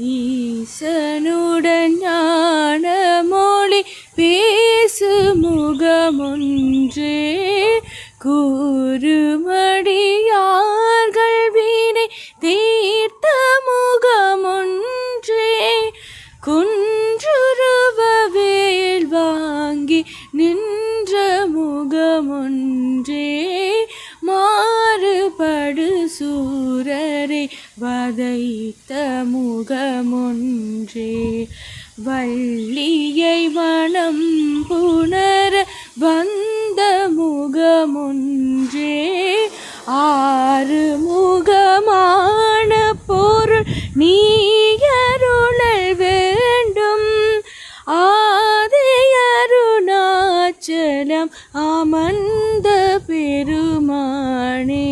ஈசனுடன் ஞான மொழி பேசு முகமொன்றே கூறுமடியார்கள் வீணை தீர்த்த முகமொன்றே குன்றுருவ வேல் வாங்கி நின்ற முகமொன்றே மாறுபடு சூரரை வதைத்த முகமொன்றே வள்ளியை மனம் புணர வந்த முகமொன்றே ஆறு முகமான பொருள் நீ அருளல் வேண்டும் ஆதி அருணாச்சலம் அமர்ந்த பெருமானே